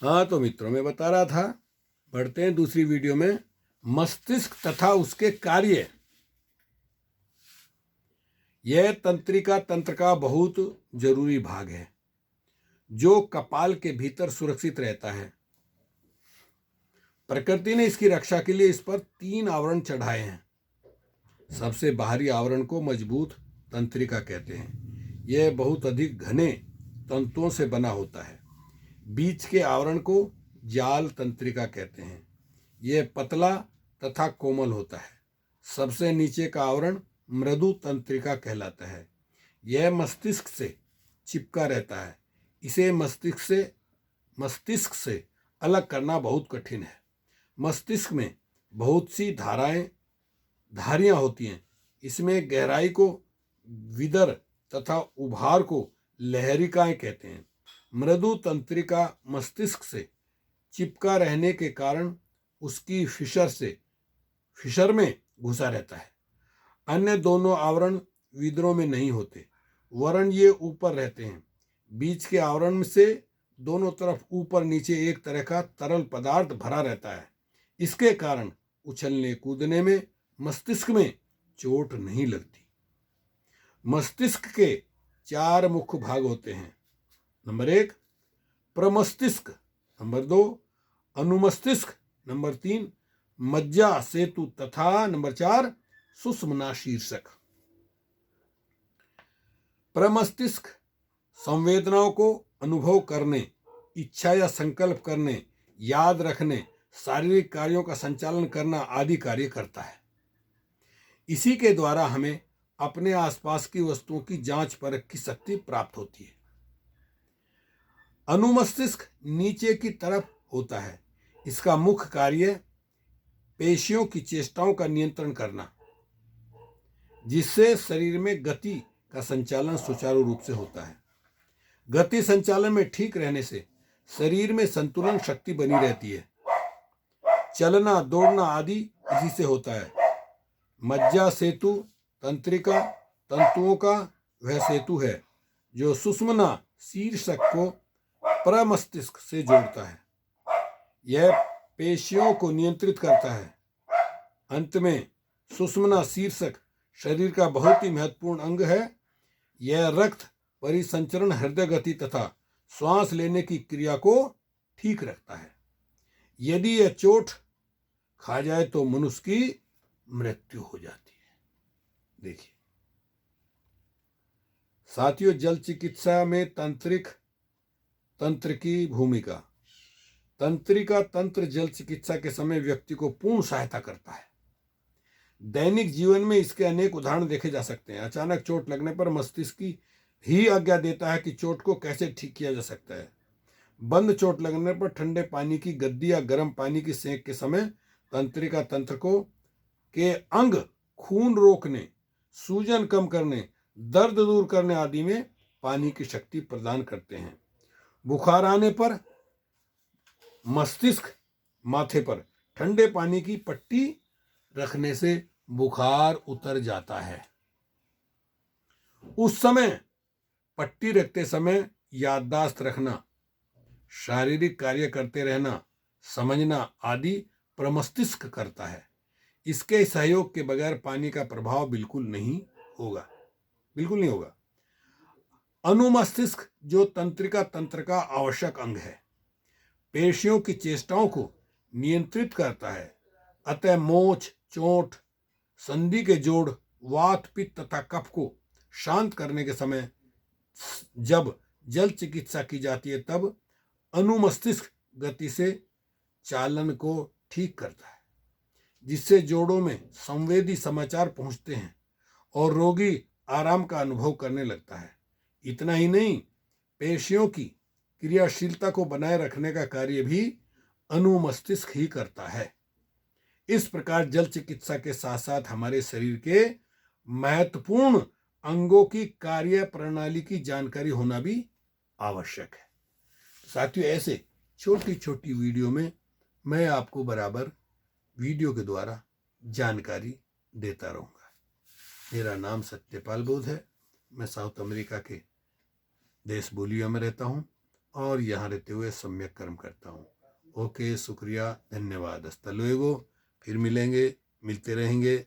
हाँ तो मित्रों, मैं बता रहा था, बढ़ते हैं दूसरी वीडियो में। मस्तिष्क तथा उसके कार्य। यह तंत्रिका तंत्र का बहुत जरूरी भाग है जो कपाल के भीतर सुरक्षित रहता है। प्रकृति ने इसकी रक्षा के लिए इस पर 3 आवरण चढ़ाए हैं। सबसे बाहरी आवरण को मजबूत तंत्रिका कहते हैं। यह बहुत अधिक घने तंतुओं से बना होता है। बीच के आवरण को जाल तंत्रिका कहते हैं। यह पतला तथा कोमल होता है। सबसे नीचे का आवरण मृदु तंत्रिका कहलाता है। यह मस्तिष्क से चिपका रहता है। इसे मस्तिष्क से अलग करना बहुत कठिन है। मस्तिष्क में बहुत सी धारियां होती हैं। इसमें गहराई को विदर तथा उभार को लहरिकाएं कहते हैं। मृदु तंत्रिका मस्तिष्क से चिपका रहने के कारण उसकी फिशर में घुसा रहता है। अन्य दोनों आवरण विदरों में नहीं होते, वरन ये ऊपर रहते हैं। बीच के आवरण से दोनों तरफ ऊपर नीचे एक तरह का तरल पदार्थ भरा रहता है। इसके कारण उछलने कूदने में मस्तिष्क में चोट नहीं लगती। मस्तिष्क के 4 मुख्य भाग होते हैं। नंबर 1 प्रमस्तिष्क, नंबर 2 अनुमस्तिष्क, नंबर 3 मज्जा सेतु तथा नंबर 4 सुषुम्ना शीर्षक। प्रमस्तिष्क संवेदनाओं को अनुभव करने, इच्छा या संकल्प करने, याद रखने, शारीरिक कार्यों का संचालन करना आदि कार्य करता है। इसी के द्वारा हमें अपने आसपास की वस्तुओं की जांच परख की शक्ति प्राप्त होती है। अनुमस्तिष्क नीचे की तरफ होता है। इसका मुख्य कार्य पेशियों की चेष्टाओं का नियंत्रण करना, जिससे शरीर में गति का संचालन सुचारू रूप से होता है। गति संचालन में ठीक रहने से शरीर में संतुलन शक्ति बनी रहती है। चलना दौड़ना आदि इसी से होता है। मज्जा सेतु तंत्रिका तंतुओं का वह सेतु है जो सुषुम्ना शीर्षक को प्रमस्तिष्क से जोड़ता है। यह पेशियों को नियंत्रित करता है। अंत में सुषुम्ना शीर्षक शरीर का बहुत ही महत्वपूर्ण अंग है। यह रक्त परिसंचरण, हृदय गति तथा श्वास लेने की क्रिया को ठीक रखता है। यदि यह चोट खा जाए तो मनुष्य की मृत्यु हो जाती है। देखिए साथियों, जल चिकित्सा में तंत्र की भूमिका। तंत्रिका तंत्र जल चिकित्सा के समय व्यक्ति को पूर्ण सहायता करता है। दैनिक जीवन में इसके अनेक उदाहरण देखे जा सकते हैं। अचानक चोट लगने पर मस्तिष्क ही आज्ञा देता है कि चोट को कैसे ठीक किया जा सकता है। बंद चोट लगने पर ठंडे पानी की गद्दी या गर्म पानी की सेंक के समय तंत्रिका तंत्र के अंग खून रोकने, सूजन कम करने, दर्द दूर करने आदि में पानी की शक्ति प्रदान करते हैं। बुखार आने पर मस्तिष्क माथे पर ठंडे पानी की पट्टी रखने से बुखार उतर जाता है। उस समय पट्टी रखते समय याददाश्त रखना, शारीरिक कार्य करते रहना, समझना आदि प्रमस्तिष्क करता है। इसके सहयोग के बगैर पानी का प्रभाव बिल्कुल नहीं होगा। अनुमस्तिष्क जो तंत्रिका तंत्र का आवश्यक अंग है, पेशियों की चेष्टाओं को नियंत्रित करता है। अतः मोच, चोट, संधि के जोड़, वात, पित्त तथा कफ को शांत करने के समय जब जल चिकित्सा की जाती है तब अनुमस्तिष्क गति से चालन को ठीक करता है, जिससे जोड़ों में संवेदी समाचार पहुंचते हैं और रोगी आराम का अनुभव करने लगता है। इतना ही नहीं, पेशियों की क्रियाशीलता को बनाए रखने का कार्य भी अनुमस्तिष्क ही करता है। इस प्रकार जल चिकित्सा के साथ साथ हमारे शरीर के महत्वपूर्ण अंगों की कार्य प्रणाली की जानकारी होना भी आवश्यक है। साथियों, ऐसे छोटी छोटी वीडियो में मैं आपको बराबर वीडियो के द्वारा जानकारी देता रहूँगा। मेरा नाम सत्यपाल बोध है। मैं साउथ अमेरिका के देश बोलिविया में रहता हूँ। और यहाँ रहते हुए सम्यक कर्म करता हूँ। ओके, शुक्रिया, धन्यवाद, हasta luego। फिर मिलेंगे, मिलते रहेंगे।